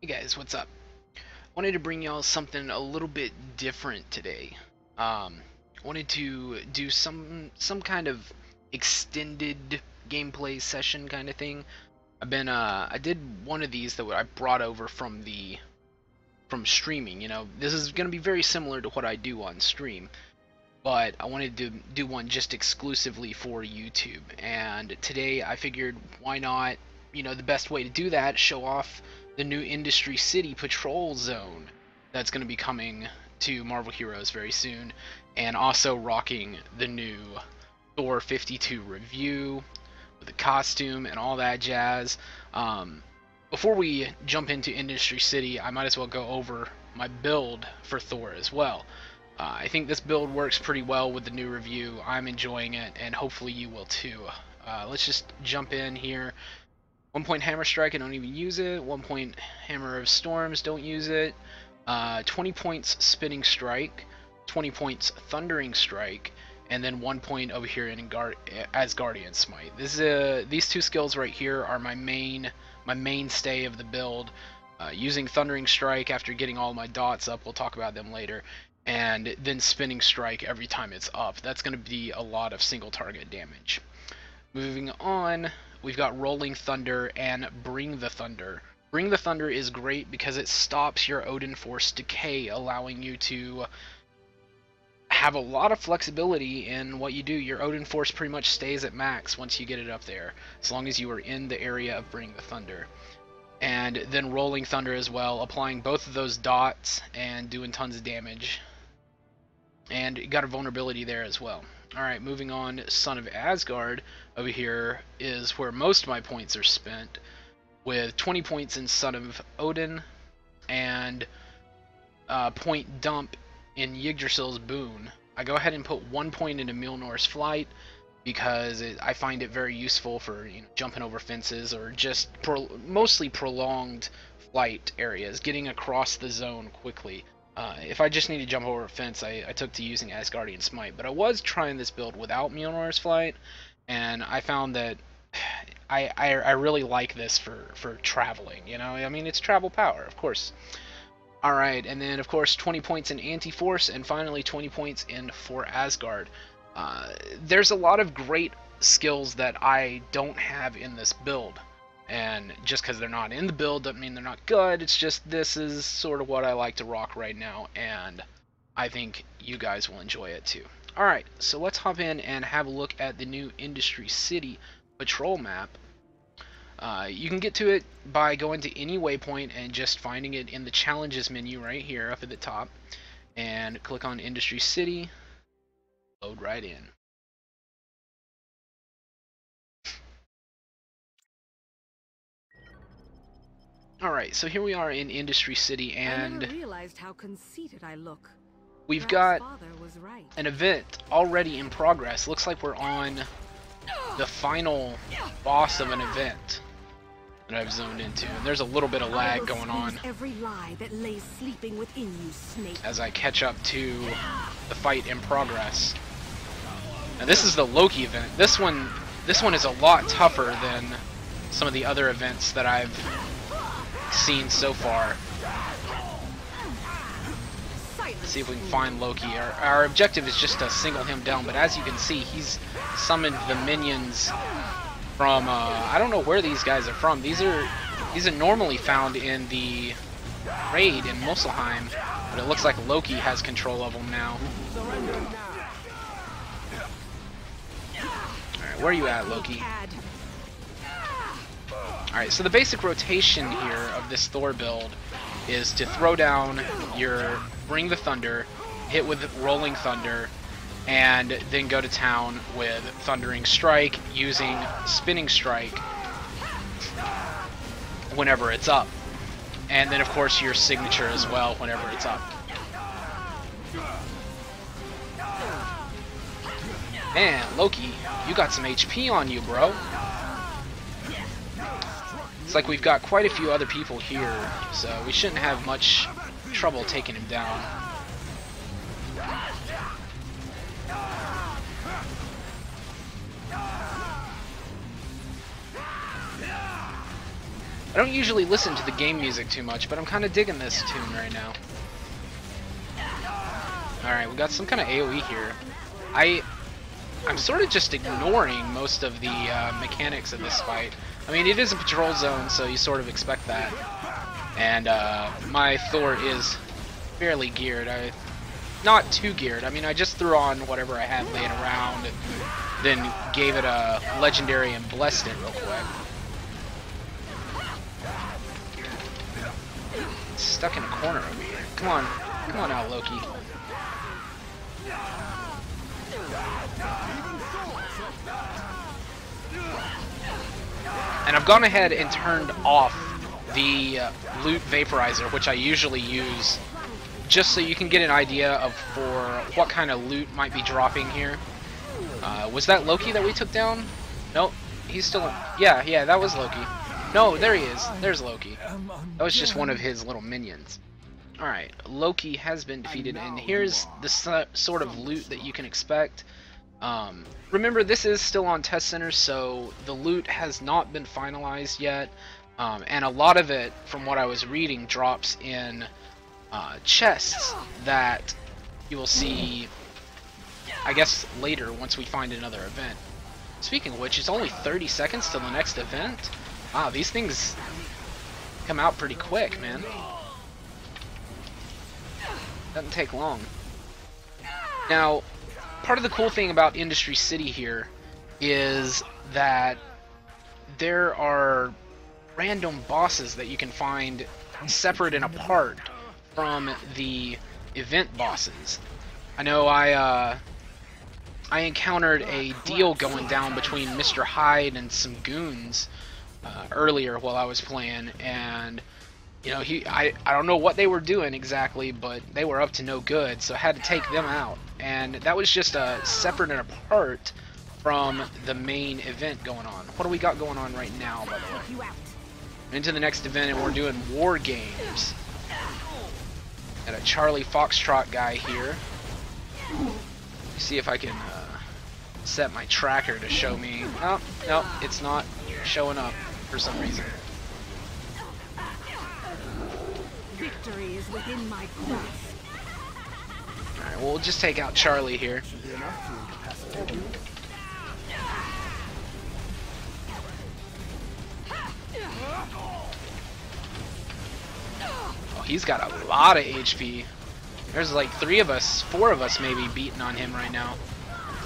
Hey guys, what's up? Wanted to bring y'all something a little bit different today. Wanted to do some kind of extended gameplay session kind of thing. I did one of these that I brought over from streaming. This is gonna be very similar to what I do on stream, but I wanted to do one just exclusively for YouTube. And today I figured, why not? The best way to do that, show off the new Industry City Patrol Zone that's going to be coming to Marvel Heroes very soon, and also rocking the new Thor 52 review with the costume and all that jazz. Before we jump into Industry City, I might as well go over my build for Thor as well. I think this build works pretty well with the new review. I'm enjoying it, and hopefully you will too. Let's just jump in here. 1 point Hammer Strike, I don't even use it. 1 point Hammer of Storms, don't use it. 20 points Spinning Strike. 20 points Thundering Strike. And then 1 point over here in Asgardian Smite. These two skills right here are my mainstay of the build. Using Thundering Strike after getting all my dots up, we'll talk about them later. And then Spinning Strike every time it's up. That's going to be a lot of single target damage. Moving on, we've got Rolling Thunder and Bring the Thunder. Bring the Thunder is great because it stops your Odin Force decay, allowing you to have a lot of flexibility in what you do. Your Odin Force pretty much stays at max once you get it up there, as long as you are in the area of Bring the Thunder. And then Rolling Thunder as well, applying both of those dots and doing tons of damage. And you got a vulnerability there as well. Alright, moving on, Son of Asgard over here is where most of my points are spent, with 20 points in Son of Odin and point dump in Yggdrasil's Boon. I go ahead and put 1 point into Mjolnir's Flight because I find it very useful for jumping over fences or just mostly prolonged flight areas, getting across the zone quickly. If I just need to jump over a fence, I took to using Asgardian Smite, but I was trying this build without Mjolnir's Flight, and I found that I really like this for traveling, I mean, it's travel power, of course. Alright, and then, of course, 20 points in Anti-Force, and finally 20 points in For Asgard. There's a lot of great skills that I don't have in this build. And just because they're not in the build doesn't mean they're not good. It's just this is sort of what I like to rock right now, and I think you guys will enjoy it too. Alright, so let's hop in and have a look at the new Industry City Patrol map. You can get to it by going to any waypoint and just finding it in the Challenges menu right here up at the top. And click on Industry City, load right in. Alright, so here we are in Industry City, and I never realized how conceited I look. We've Perhaps got Father was right. an event already in progress. Looks like we're on the final boss of an event that I've zoned into, and there's a little bit of lag going on Every lie that lays sleeping within you, snake. as I catch up to the fight in progress. Now this is the Loki event. This one is a lot tougher than some of the other events that I've seen so far. Let's see if we can find Loki. Our objective is just to single him down, but as you can see, he's summoned the minions from I don't know where these guys are from. These are normally found in the raid in Muspelheim, but it looks like Loki has control of them now. Alright, where are you at, Loki? Alright, so the basic rotation here of this Thor build is to throw down your Bring the Thunder, hit with Rolling Thunder, and then go to town with Thundering Strike using Spinning Strike whenever it's up. And then of course your signature as well whenever it's up. Man, Loki, you got some HP on you, bro. It's like we've got quite a few other people here, so we shouldn't have much trouble taking him down. I don't usually listen to the game music too much, but I'm kind of digging this tune right now. Alright, we got some kind of AoE here. I'm sort of just ignoring most of the mechanics of this fight. I mean, it is a patrol zone, so you sort of expect that. And my Thor is fairly geared. Not too geared. I mean, I just threw on whatever I had laying around and then gave it a legendary and blessed it real quick. It's stuck in a corner over here. Come on out, Loki. And I've gone ahead and turned off the loot vaporizer, which I usually use, just so you can get an idea of for what kind of loot might be dropping here. Was that Loki that we took down? Nope, he's still... Yeah, that was Loki. No, there he is. There's Loki. That was just one of his little minions. Alright, Loki has been defeated, and here's the sort of loot that you can expect. Remember, this is still on Test Center, so the loot has not been finalized yet, and a lot of it, from what I was reading, drops in chests that you will see, I guess, later once we find another event. Speaking of which, it's only 30 seconds till the next event. Wow, these things come out pretty quick, man. Doesn't take long. Now, part of the cool thing about Industry City here is that there are random bosses that you can find separate and apart from the event bosses. I know I encountered a deal going down between Mr. Hyde and some goons earlier while I was playing, and you know, I don't know what they were doing exactly, but they were up to no good, so I had to take them out. And that was just separate and apart from the main event going on. What do we got going on right now, by the way? Into the next event, and we're doing war games. Got a Charlie Foxtrot guy here. See if I can set my tracker to show me. Oh, no, it's not showing up for some reason. Victory is within my grasp. Alright, well, we'll just take out Charlie here. Oh, he's got a lot of HP. There's like 4 of us maybe beating on him right now.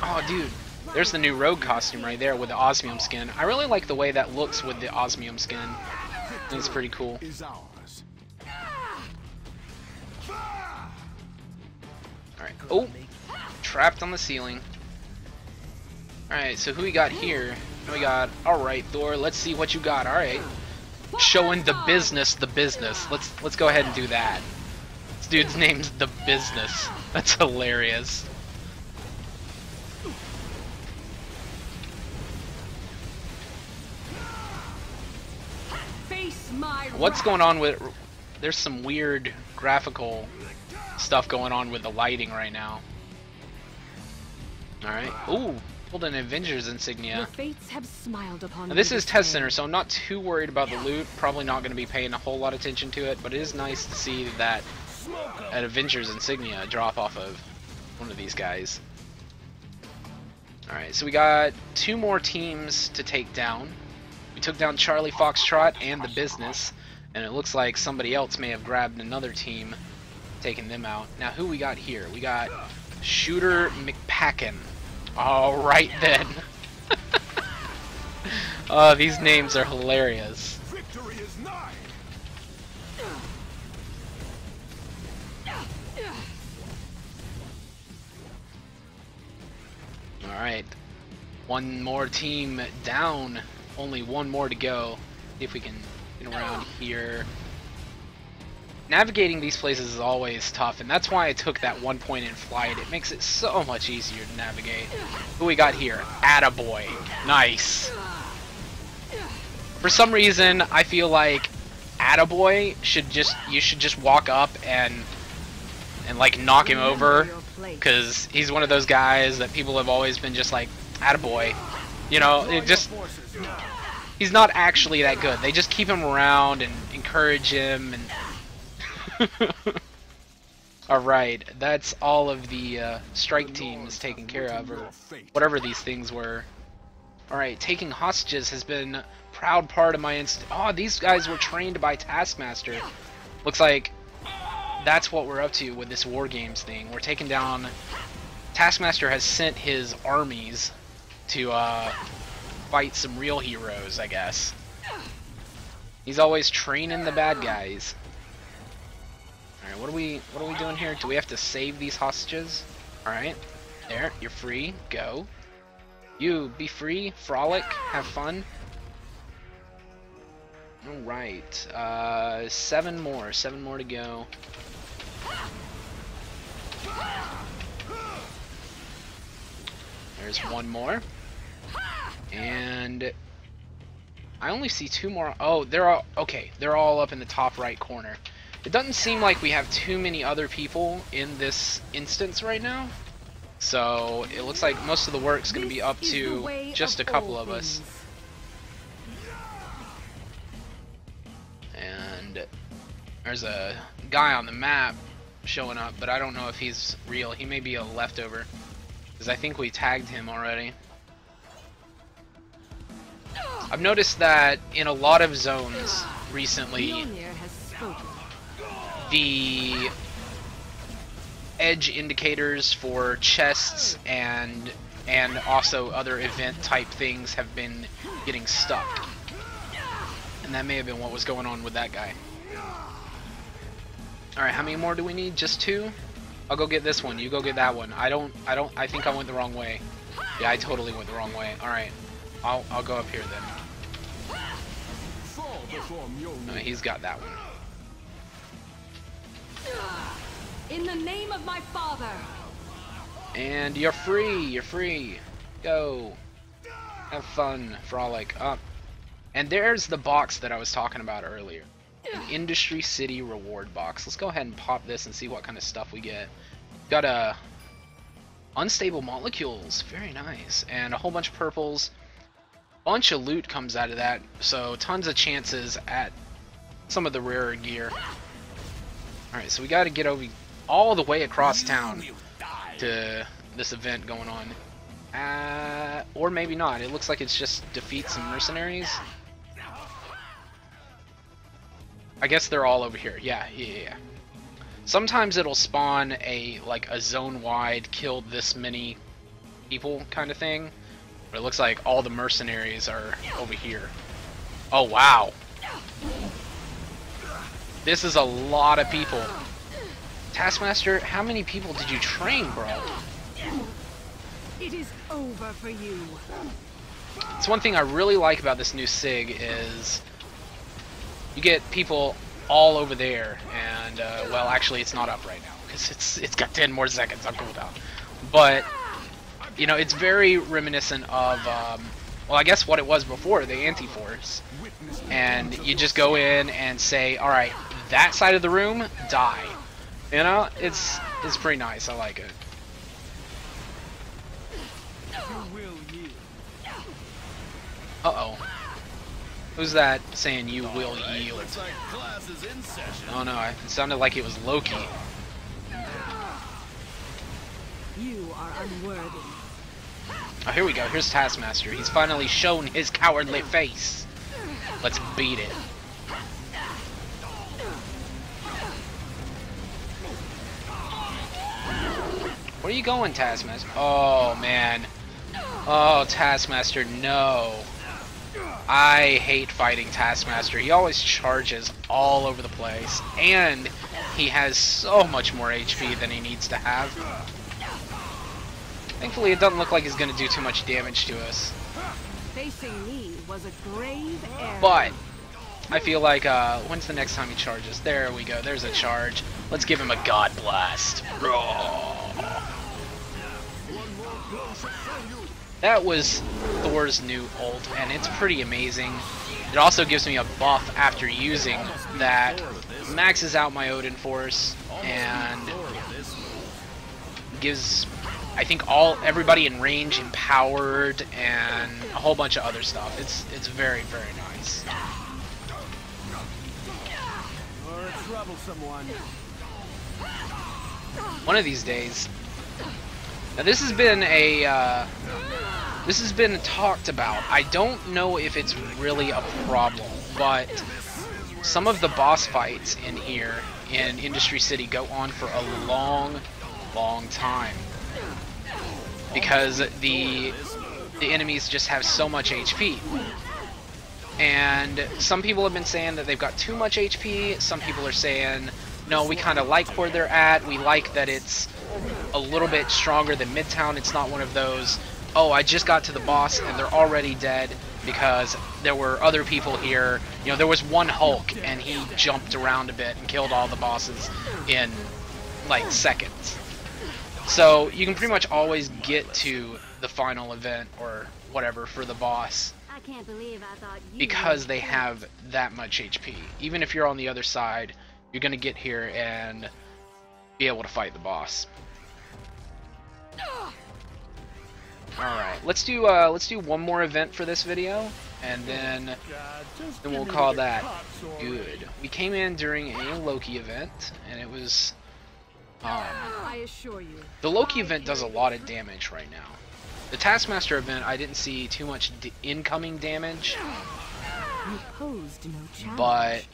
Oh, dude. There's the new rogue costume right there with the osmium skin. I really like the way that looks with the osmium skin. I think it's pretty cool. Alright. Oh! Trapped on the ceiling. Alright, so who we got here? We got... Alright, Thor, let's see what you got. Alright. Showing the business. Let's go ahead and do that. This dude's name's The Business. That's hilarious. What's going on with... There's some weird graphical stuff going on with the lighting right now. Alright. Ooh, pulled an Avengers insignia. Your fates have smiled upon now, this is Test Center, so I'm not too worried about the loot. Probably not going to be paying a whole lot of attention to it, but it is nice to see that an Avengers insignia drop off of one of these guys. Alright, so we got 2 more teams to take down. We took down Charlie Foxtrot and the Business, and it looks like somebody else may have grabbed another team, taking them out. Now, who we got here? We got Shooter McPackin. Alright then. Oh, these names are hilarious. Victory is nigh. Alright. One more team down. Only one more to go. See if we can get around here. Navigating these places is always tough, and that's why I took that 1 point in flight. It makes it so much easier to navigate. Who we got here? Attaboy. Nice. For some reason, I feel like Attaboy you should just walk up and like knock him over, because he's one of those guys that people have always been just like, Attaboy. You know, it just... He's not actually that good. They just keep him around and encourage him and Alright, that's all of the strike teams taken care of, or whatever these things were. Alright, taking hostages has been a proud part of my Oh, these guys were trained by Taskmaster. Looks like that's what we're up to with this War Games thing. We're taking down... Taskmaster has sent his armies to fight some real heroes, I guess. He's always training the bad guys. Alright, what are we doing here? Do we have to save these hostages? Alright. There, you're free. Go. You, be free, frolic, have fun. Alright. 7 more to go. There's one more. And I only see 2 more. Oh, they're all okay. They're all up in the top right corner. It doesn't seem like we have too many other people in this instance right now. So it looks like most of the work's going to be up to just a couple of us. And there's a guy on the map showing up, but I don't know if he's real. He may be a leftover, because I think we tagged him already. I've noticed that in a lot of zones recently, the edge indicators for chests and also other event type things have been getting stuck. And that may have been what was going on with that guy. Alright, how many more do we need? Just 2? I'll go get this one, you go get that one. I think I went the wrong way. Yeah, I totally went the wrong way. Alright. I'll go up here then. No, he's got that one. In the name of my father. And you're free, you're free. Go. Have fun, frolic. Up. And there's the box that I was talking about earlier. An Industry City reward box. Let's go ahead and pop this and see what kind of stuff we get. Got a unstable molecules, very nice, and a whole bunch of purples. Bunch of loot comes out of that, so tons of chances at some of the rarer gear. Alright, so we gotta get over all the way across town to this event going on. Or maybe not. It looks like it's just defeat some mercenaries. I guess they're all over here. Yeah. Sometimes it'll spawn a zone-wide killed this many people kind of thing. But it looks like all the mercenaries are over here. Oh wow. This is a lot of people. Taskmaster, how many people did you train, bro? It is over for you. It's one thing I really like about this new SIG is you get people all over there, and well, actually, it's not up right now because it's got 10 more seconds on cooldown. But you know, it's very reminiscent of well, I guess what it was before, the Anti-Force. And you just go in and say, all right, that side of the room, die. You know, it's pretty nice. I like it. Uh-oh. Who's that saying you will yield? Oh no, it sounded like it was Loki. You are unworthy. Oh, here we go. Here's Taskmaster. He's finally shown his cowardly face. Let's beat it. Where are you going, Taskmaster? Oh, man. Oh, Taskmaster, no. I hate fighting Taskmaster. He always charges all over the place. And he has so much more HP than he needs to have. Thankfully, it doesn't look like he's going to do too much damage to us. Facing me was a grave error. But I feel like, when's the next time he charges? There we go. There's a charge. Let's give him a God Blast. That was Thor's new ult, and it's pretty amazing. It also gives me a buff after using that. Maxes out my Odin Force, and gives I think everybody in range empowered and a whole bunch of other stuff. It's very, very nice. Or a troublesome one. One of these days. Now this has been talked about. I don't know if it's really a problem, but some of the boss fights in here in Industry City go on for a long, long time because the enemies just have so much HP. And some people have been saying that they've got too much HP. Some people are saying, no, we kind of like where they're at. We like that it's a little bit stronger than Midtown. It's not one of those, oh, I just got to the boss and they're already dead because there were other people here. You know, there was one Hulk and he jumped around a bit and killed all the bosses in like seconds. So you can pretty much always get to the final event or whatever for the boss I can't believe I thought you because they have that much HP. Even if you're on the other side, you're gonna get here and be able to fight the boss. Alright, let's do one more event for this video, and then we'll call that good. We came in during a Loki event, and it was I assure you. the Loki event does a lot of damage right now. The Taskmaster event, I didn't see too much incoming damage, You posed no challenge. but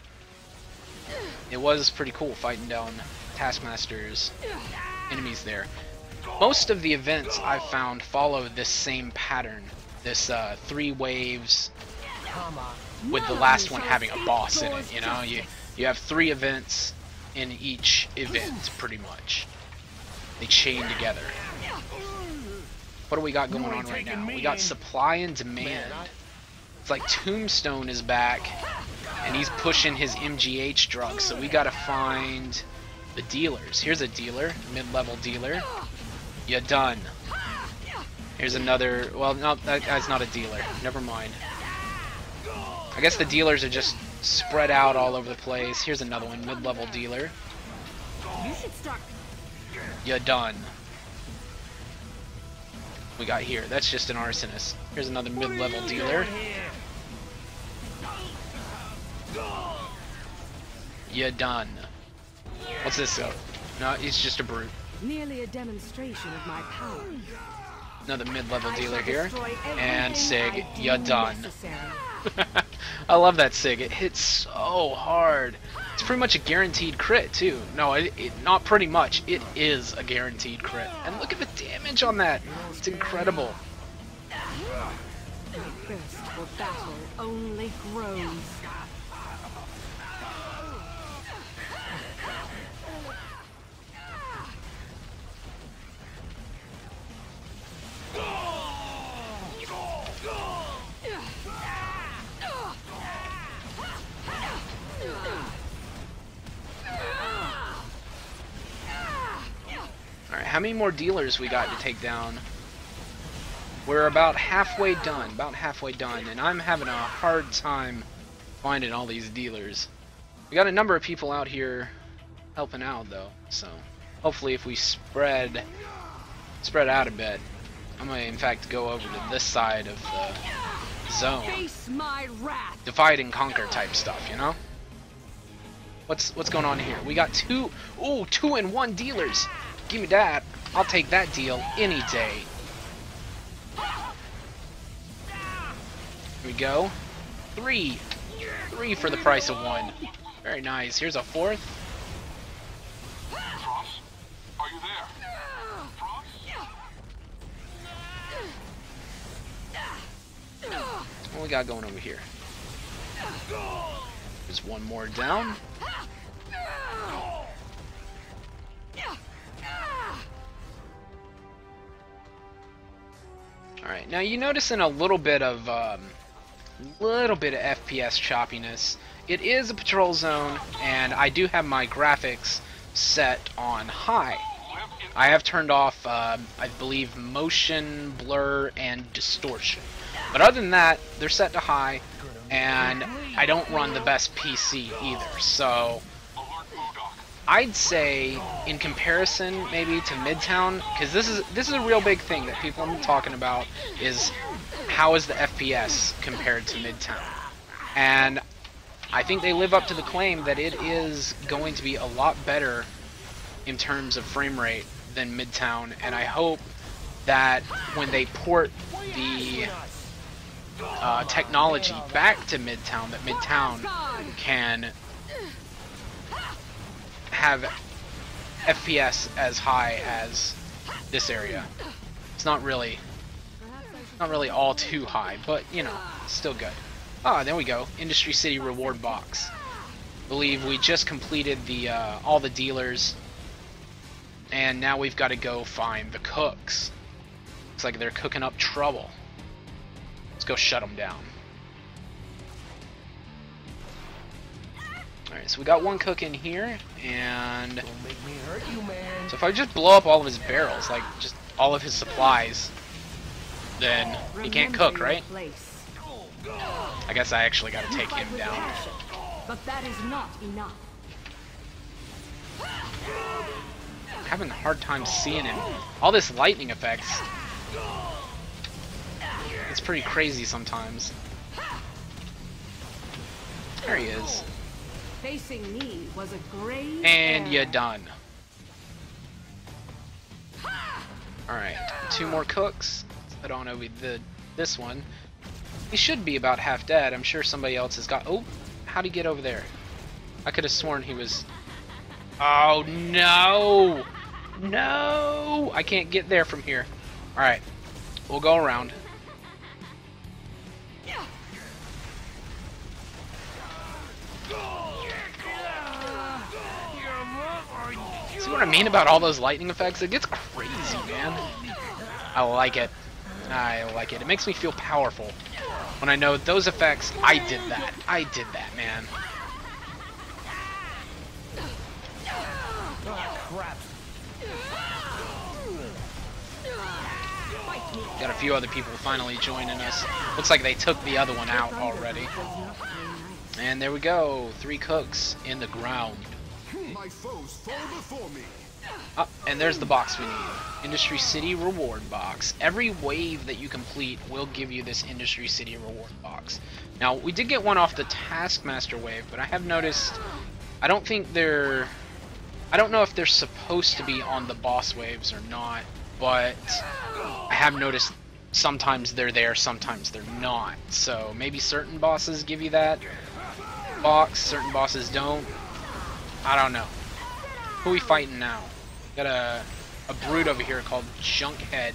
it was pretty cool fighting down Taskmaster's enemies there. Most of the events I've found follow this same pattern, this 3 waves with the last one having a boss in it. You know, you have 3 events in each event pretty much. They chain together. What do we got going on right now? We got supply and demand. It's like Tombstone is back and he's pushing his MGH drugs, so we gotta find the dealers. Here's a dealer, mid-level dealer. You done. Here's another, well, no, that guy's not a dealer. Never mind. I guess the dealers are just spread out all over the place. Here's another one, mid-level dealer. You should start. You done. We got here. That's just an arsonist. Here's another mid-level dealer. You done. What's this though? No, he's just a brute. Merely a demonstration of my power. Another mid-level I dealer shall here. destroy And everything Sig, I you deem done. necessary. I love that Sig. It hits so hard. It's pretty much a guaranteed crit too. No, not pretty much. It is a guaranteed crit. And look at the damage on that. It's incredible. My thirst for battle only grows. Alright, how many more dealers we got to take down? We're about halfway done, and I'm having a hard time finding all these dealers. We got a number of people out here helping out though, so hopefully if we spread out a bit, I'm gonna in fact go over to this side of the zone. Face my wrath. Divide and conquer type stuff, you know? What's going on here? We got 2 and 1 dealers. Give me that. I'll take that deal any day. Here we go. 3 for the price of 1. Very nice. Here's a 4th. Frost, are you there? Frost? What we got going over here? There's one more down. Alright, now you noticing a little bit of FPS choppiness. It is a patrol zone, and I do have my graphics set on high. I have turned off, I believe, motion, blur, and distortion. But other than that, they're set to high, and I don't run the best PC either. So I'd say in comparison maybe to Midtown, because this is a real big thing that people have been talking about, is how is the FPS compared to Midtown. And I think they live up to the claim that it is going to be a lot better in terms of frame rate than Midtown, and I hope that when they port the technology back to Midtown, that Midtown can have FPS as high as this area. It's not really all too high, but you know, still good. Ah, there we go. Industry City reward box. Believe we just completed the all the dealers, and now we've got to go find the cooks. Looks like they're cooking up trouble. Let's go shut them down. Alright, so we got one cook in here, and Don't make me hurt you, man. so if I just blow up all of his barrels, like just all of his supplies, then he can't cook, right? I guess I actually got to take him down. But that is not enough. I'm having a hard time seeing him. All this lightning effects. It's pretty crazy sometimes. There he is. Facing me was a grave And error. you're done. Alright, 2 more cooks. Let's head on over this one. He should be about half dead. I'm sure somebody else has got... Oh, how'd he get over there? I could have sworn he was... Oh, no! No! I can't get there from here. Alright, we'll go around. See what I mean about all those lightning effects? It gets crazy, man. I like it. I like it. It makes me feel powerful. When I know those effects, I did that. I did that, man. Crap. Got a few other people finally joining us. Looks like they took the other one out already. And there we go. 3 cooks in the ground. My foes fall before me. Oh, and there's the box we need. Industry City reward box. Every wave that you complete will give you this Industry City reward box. Now, we did get one off the Taskmaster wave, but I have noticed... I don't think they're... I don't know if they're supposed to be on the boss waves or not, but I have noticed sometimes they're there, sometimes they're not. So maybe certain bosses give you that box, certain bosses don't. I don't know. Who are we fighting now? Got a brute over here called Junkhead,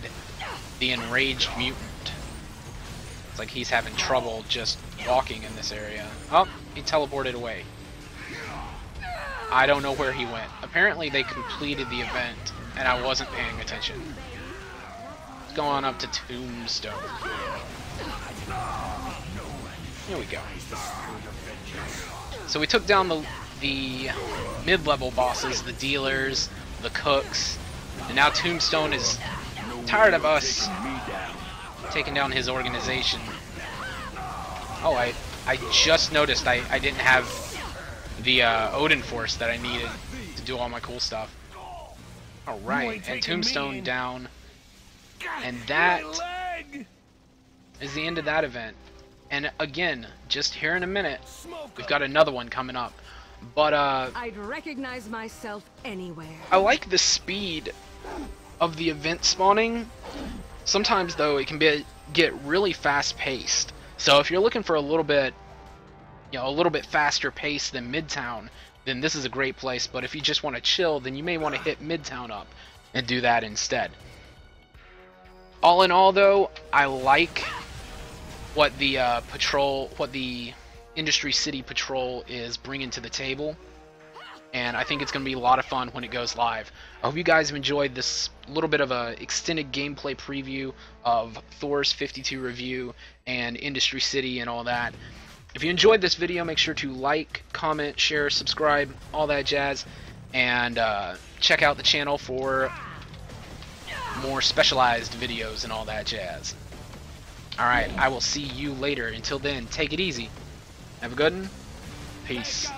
the enraged mutant. It's like he's having trouble just walking in this area. Oh, he teleported away. I don't know where he went. Apparently they completed the event and I wasn't paying attention. Let's go on up to Tombstone. Here we go. So we took down the mid-level bosses, the dealers, the cooks, and now Tombstone is tired of us taking down his organization. Oh, I just noticed I didn't have the Odin Force that I needed to do all my cool stuff. Alright, and Tombstone down. And that is the end of that event. And again, just here in a minute, we've got another one coming up. But I'd recognize myself anywhere. I like the speed of the event spawning. Sometimes though it can get really fast paced. So if you're looking for a little bit faster pace than Midtown, then this is a great place. But if you just want to chill, then you may want to hit Midtown up and do that instead. All in all though, I like what the Industry City Patrol is bringing to the table, and I think it's going to be a lot of fun when it goes live. I hope you guys have enjoyed this little bit of a extended gameplay preview of Thor's 52 review and Industry City and all that. If you enjoyed this video, make sure to like, comment, share, subscribe, all that jazz, and check out the channel for more specialized videos and all that jazz. Alright, I will see you later. Until then, take it easy. Have a good one. Peace.